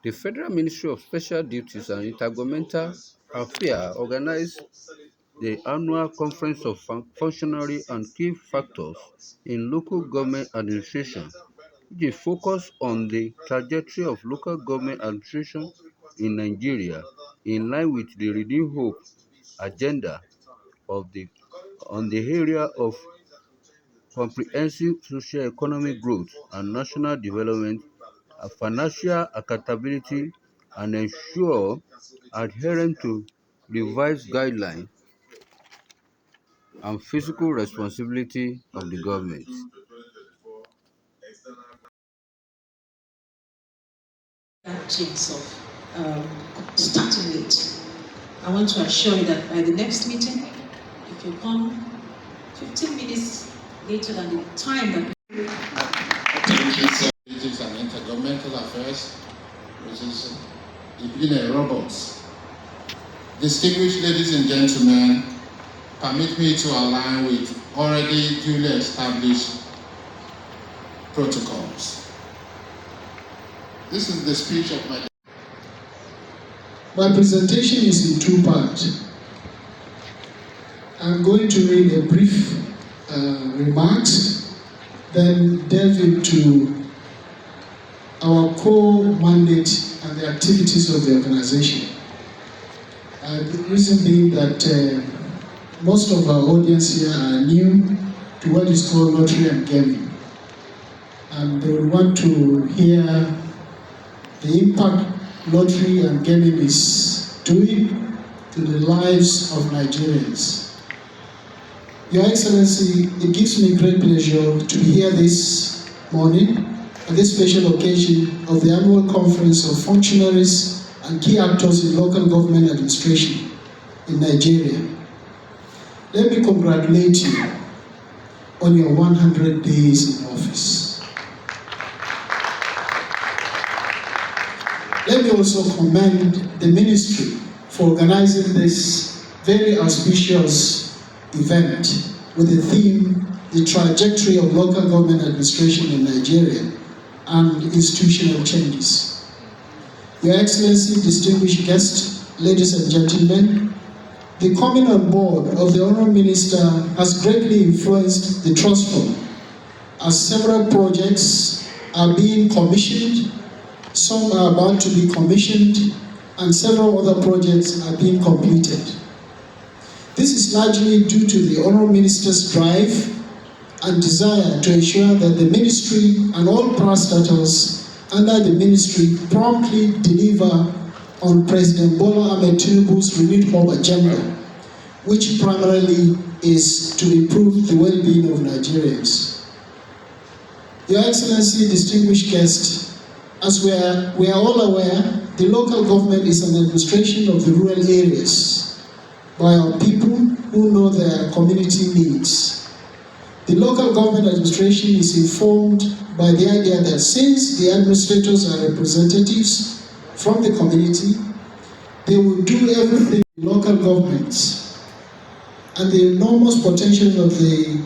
The Federal Ministry of Special Duties and Intergovernmental Affairs organized the annual Conference of Functionaries and Key Factors in Local Government Administration, which is focused on the trajectory of local government administration in Nigeria in line with the Renewed Hope agenda of the on the area of comprehensive socio-economic growth and national development, financial accountability, and ensure adherence to revised guidelines and fiscal responsibility of the government. That chance of starting late. I want to assure you that by the next meeting, if you come 15 minutes later than the time that Politics and Intergovernmental Affairs, which is being a robot. Distinguished ladies and gentlemen, permit me to align with already duly established protocols. This is the speech of my presentation is in two parts. I'm going to read a brief remarks, then delve into our core mandate and the activities of the organization. The reason being that most of our audience here are new to what is called lottery and gaming, and they would want to hear the impact lottery and gaming is doing to the lives of Nigerians. Your Excellency, it gives me great pleasure to be here this morning at this special occasion of the annual conference of functionaries and key actors in local government administration in Nigeria. Let me congratulate you on your 100 days in office. Let me also commend the ministry for organizing this very auspicious event with the theme, the trajectory of local government administration in Nigeria and institutional changes. Your Excellency, distinguished guests, ladies and gentlemen, the coming on board of the Honourable Minister has greatly influenced the trust fund, as several projects are being commissioned, some are about to be commissioned, and several other projects are being completed. This is largely due to the Honourable Minister's drive and desire to ensure that the Ministry and all parastatals under the Ministry promptly deliver on President Bola Ahmed Tinubu's Renewed Hope agenda, which primarily is to improve the well-being of Nigerians. Your Excellency, distinguished guests, as we are all aware, the local government is an administration of the rural areas by our people who know their community needs. The local government administration is informed by the idea that since the administrators are representatives from the community, they will do everything in local governments, and the enormous potential of the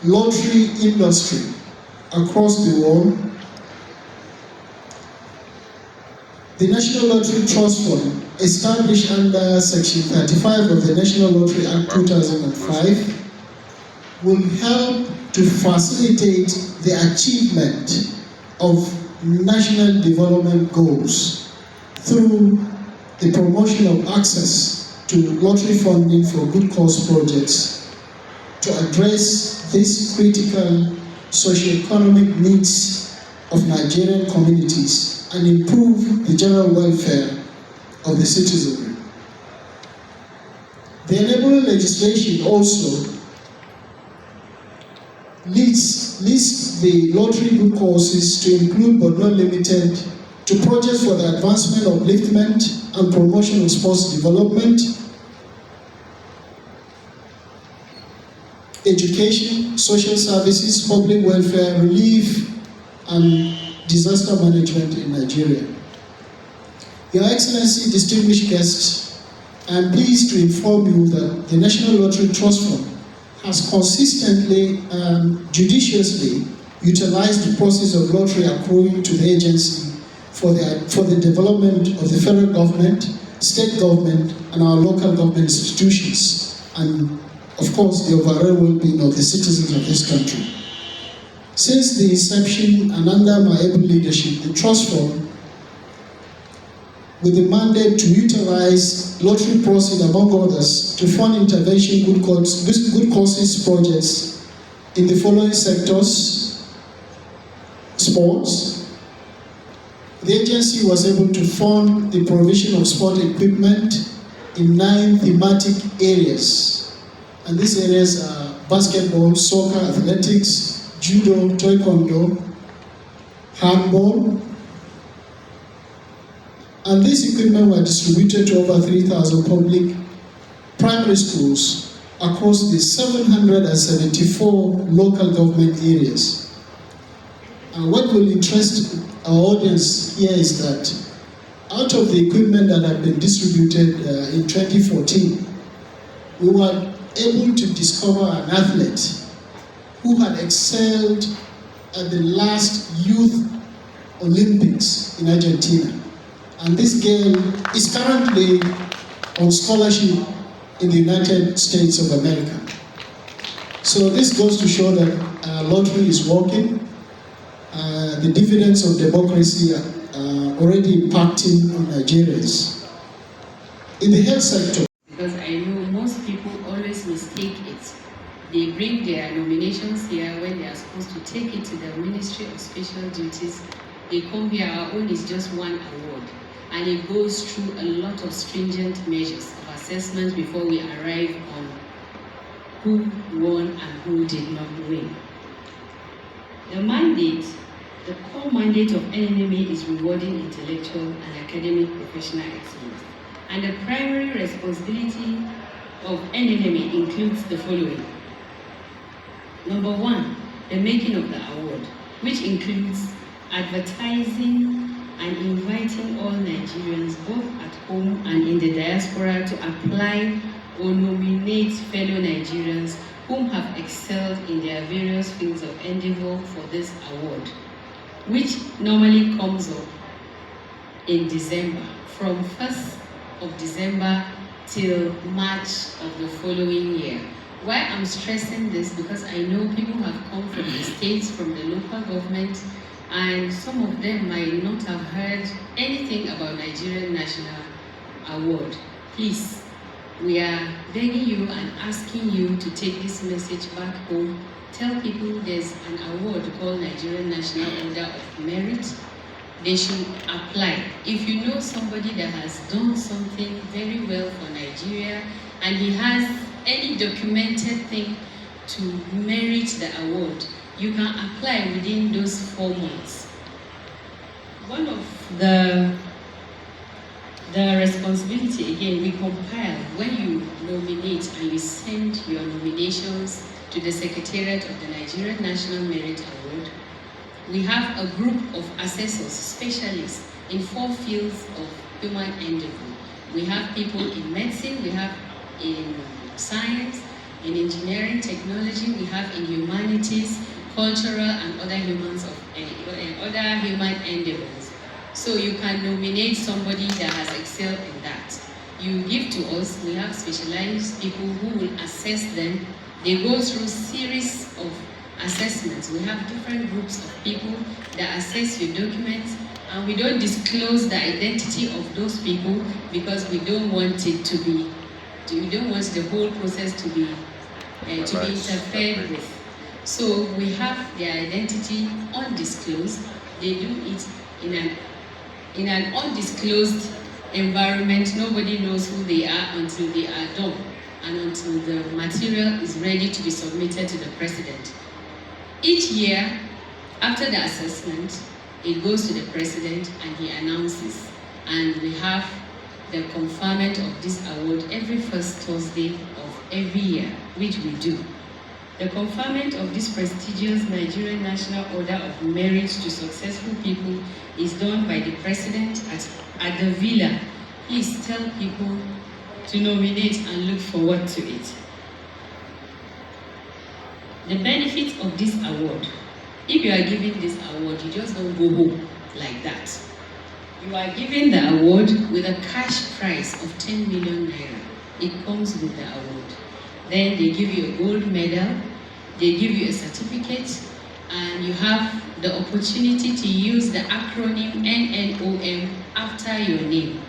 lottery industry across the world. The National Lottery Trust Fund, established under Section 35 of the National Lottery Act 2005, will help to facilitate the achievement of national development goals through the promotion of access to lottery funding for good cause projects to address these critical socio-economic needs of Nigerian communities and improve the general welfare of the citizenry. The enabling legislation also lists the lottery good causes to include but not limited to projects for the advancement, upliftment, and promotion of sports development, education, social services, public welfare, relief, and disaster management in Nigeria. Your Excellency, distinguished guests, I am pleased to inform you that the National Lottery Trust Fund has consistently and judiciously utilized the process of lottery accruing to the agency for the development of the federal government, state government, and our local government institutions, and of course the overall well-being of the citizens of this country. Since the inception and under my able leadership, the Trust Fund, with the mandate to utilize lottery proceeds, among others, to fund intervention good causes projects in the following sectors: sports. The agency was able to fund the provision of sport equipment in 9 thematic areas. And these areas are basketball, soccer, athletics, judo, taekwondo, handball. And these equipment were distributed to over 3,000 public primary schools across the 774 local government areas. And what will interest our audience here is that out of the equipment that had been distributed in 2014, we were able to discover an athlete who had excelled at the last Youth Olympics in Argentina. And this girl is currently on scholarship in the United States of America. So this goes to show that lottery is working. The dividends of democracy are already impacting on Nigerians. In the health sector, because I know most people always mistake it. They bring their nominations here when they are supposed to take it to the Ministry of Special Duties. They come here, our own is just one award. And it goes through a lot of stringent measures of assessment before we arrive on who won and who did not win. The mandate, the core mandate of NNMA is rewarding intellectual and academic professional excellence. And the primary responsibility of NNMA includes the following. Number 1, the making of the award, which includes advertising and inviting all Nigerians, both at home and in the diaspora, to apply or nominate fellow Nigerians whom have excelled in their various fields of endeavor for this award, which normally comes up in December, from 1st of December till March of the following year. Why I'm stressing this, because I know people have come from the states, from the local government, and some of them might not have heard anything about Nigerian National Award. Please, we are begging you and asking you to take this message back home. Tell people there's an award called Nigerian National Order of Merit. They should apply. If you know somebody that has done something very well for Nigeria and he has any documented thing to merit the award, you can apply within those 4 months. One of the responsibility, again, we compile when you nominate and you send your nominations to the Secretariat of the Nigerian National Merit Award. We have a group of assessors, specialists in 4 fields of human endeavor. We have people in medicine, we have in science, in engineering, technology, we have in humanities, cultural and other other human endeavors. So you can nominate somebody that has excelled in that. You give to us, we have specialized people who will assess them. They go through series of assessments. We have different groups of people that assess your documents, and we don't disclose the identity of those people because we don't want it to be, we don't want the whole process to be interfered with. So we have their identity undisclosed. They do it in an undisclosed environment. Nobody knows who they are until they are done and until the material is ready to be submitted to the president. Each year, after the assessment, it goes to the president and he announces. And we have the conferment of this award every first Thursday of every year, which we do. The conferment of this prestigious Nigerian National Order of Merit to successful people is done by the president at the villa. Please tell people to nominate and look forward to it. The benefits of this award. If you are giving this award, you just don't go home like that. You are given the award with a cash prize of 10 million naira. It comes with the award. Then they give you a gold medal, they give you a certificate, and you have the opportunity to use the acronym NNOM after your name.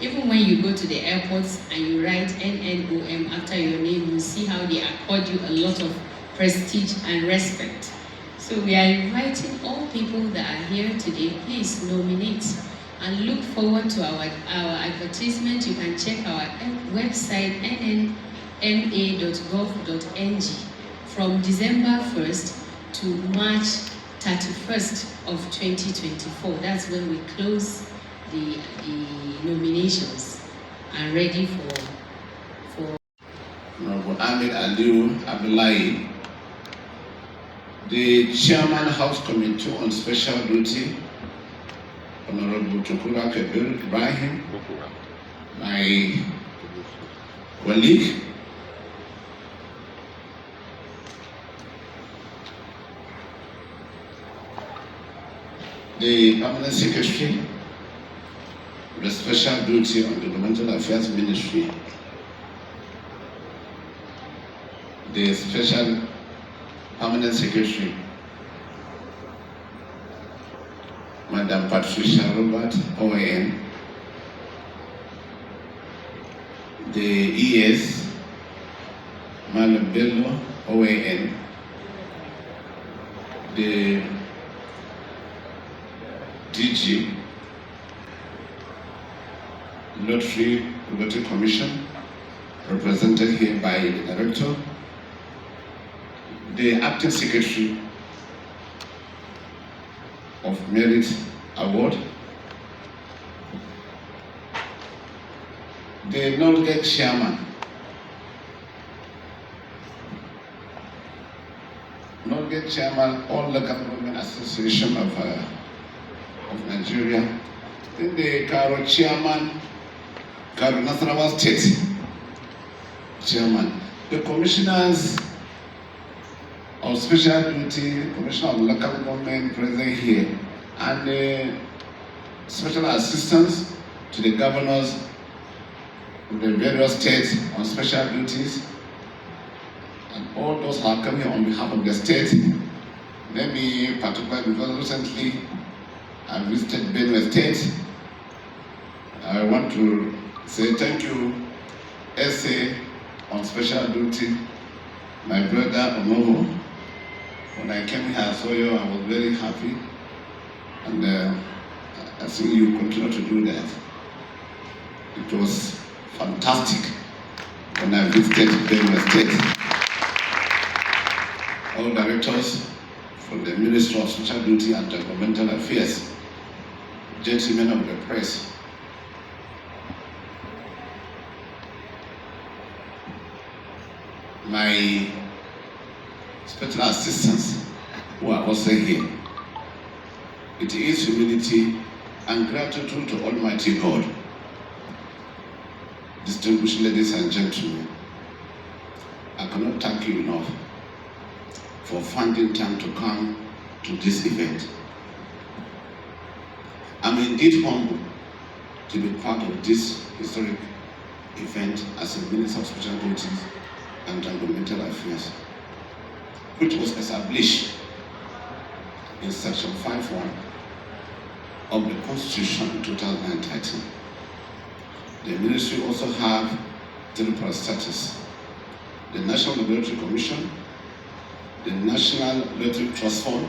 Even when you go to the airports and you write NNOM after your name, you see how they accord you a lot of prestige and respect. So we are inviting all people that are here today, please nominate and look forward to our advertisement. You can check our website nnma.gov.ng from December 1st to March 31st of 2024. That's when we close the nominations and ready for Honorable Ahmed Aliu Abdullahi, the Chairman House Committee on Special Duty, Honorable Chukura Kabir Ibrahim, my colleague, the Permanent Secretary, the Special Duty on the Governmental Affairs Ministry, the Special Permanent Secretary, Madam Patricia Robert, OAN, the ES, Madam Bello, OAN, the DG, Lottery Commission, represented here by the Director, the Acting Secretary of Merit Award, the Govt Chairman, all local government association of Nigeria, then the Karo Chairman, Karo Nasarawa State Chairman, the Commissioners of Special Duty, Commissioner of Local Government present here, and special assistants to the governors of the various states on special duties, and all those who are coming on behalf of the state. Let me particularly, because recently I visited Benue State, I want to say thank you, SA on special duty, my brother Omomo. When I came here, I saw you, I was very happy, and I think you continue to do that. It was fantastic when I visited Benue State. All directors from the Ministry of Social Duty and Governmental Affairs, gentlemen of the press, my special assistants who are also here. It is humility and gratitude to Almighty God. Distinguished ladies and gentlemen, I cannot thank you enough for finding time to come to this event. I'm indeed humbled to be part of this historic event as a Minister of Special Duties and Governmental Affairs, which was established in Section 5.1 of the Constitution in 2013. The ministry also have three parastatals: the National Laboratory Commission, the National Lottery Trust Fund,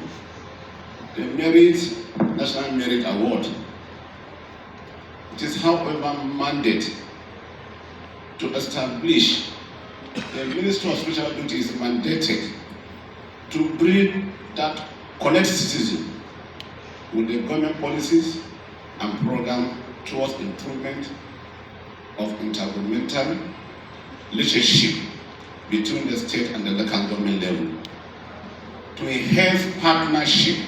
the National Merit Award. It is, however, mandate to establish the Ministry of Special Duty is mandated to bring that connect citizen with the government policies and programs towards improvement of intergovernmental relationship between the state and the local government level, to enhance partnership,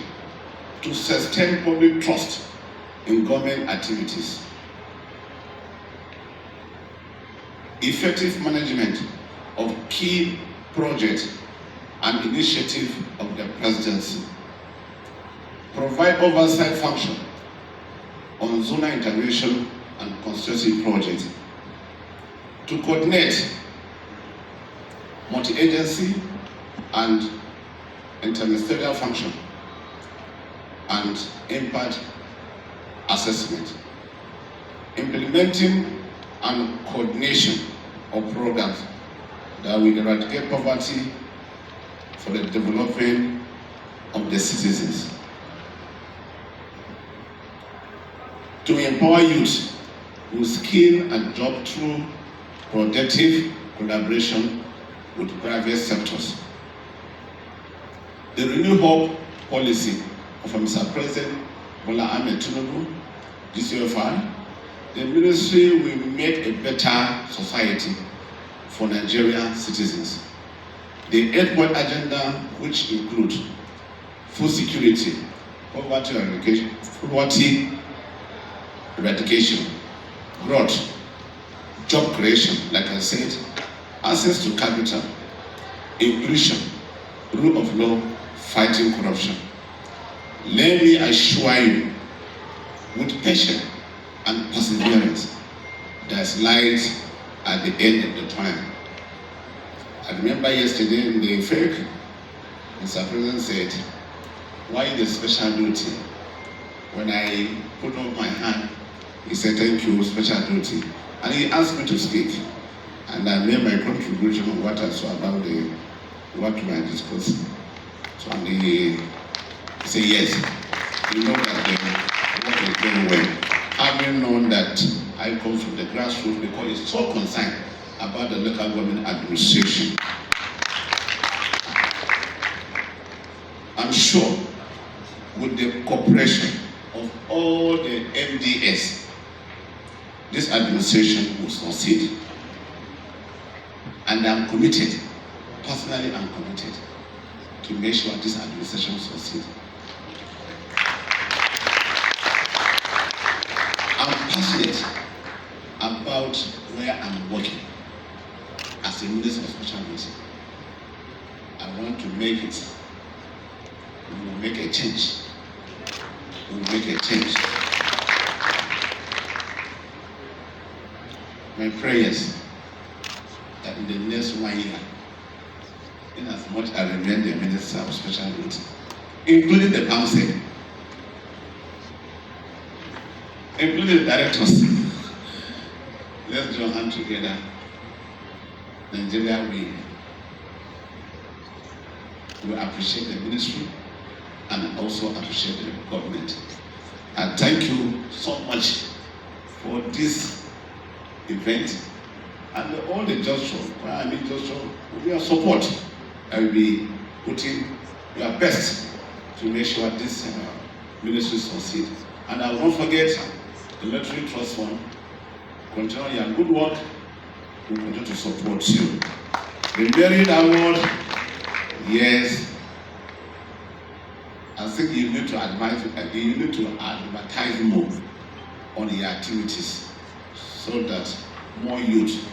to sustain public trust in government activities, effective management of key projects and initiatives of the presidency, provide oversight function on zonal integration and constituency projects, to coordinate multi-agency and interministerial function and impact assessment, implementing and coordination of programs that will eradicate poverty for the development of the citizens, to empower youth with skill and job through productive collaboration with private sectors. The Renew Hope policy of Mr. President Bola Ahmed Tinubu, GCFI, the ministry will make a better society for Nigerian citizens. The 8-point agenda, which include food security, poverty eradication, growth, job creation, like I said, access to capital, inclusion, rule of law, fighting corruption. Let me assure you, with patience and perseverance, there's light at the end of the tunnel. I remember yesterday in the fake, Mr. President said, why the special duty? When I put up my hand, he said, thank you, special duty. And he asked me to speak. And I made my contribution on what I saw about what we are discussing. So he said, yes, you know that the work is going well. Having known that I come from the grassroots because it's so concerned about the local government administration. I'm sure with the cooperation of all the MDS, this administration will succeed. And I'm committed, personally I'm committed, to make sure this administration will succeed. I'm passionate about where I'm working as a minister of special needs. I want to make it. We will make a change. We will make a change. My prayers that in the next 1 year, in as much as I remain the minister of special needs, including the council, including the directors, let's join hands together. Nigeria will appreciate the ministry and also appreciate the government. And thank you so much for this event and all the Joshua, with your support. I will be putting your best to make sure this ministry succeeds. And I will not forget the Military Trust Fund. Continue your good work. We will continue to support you. The Merit Award, yes. I think you need to advise, you need to advertise more on your activities so that more youth